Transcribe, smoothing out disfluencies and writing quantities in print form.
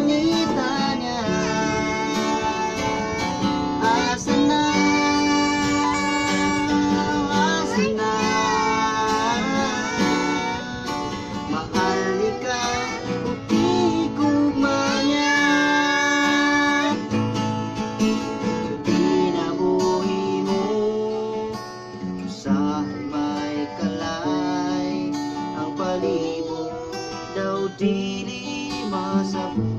pangita niya. Asa na, asa na, mahal ka o di ko manyan. Di na buhi mo sa may kalay, ang palibot daw dili masabot.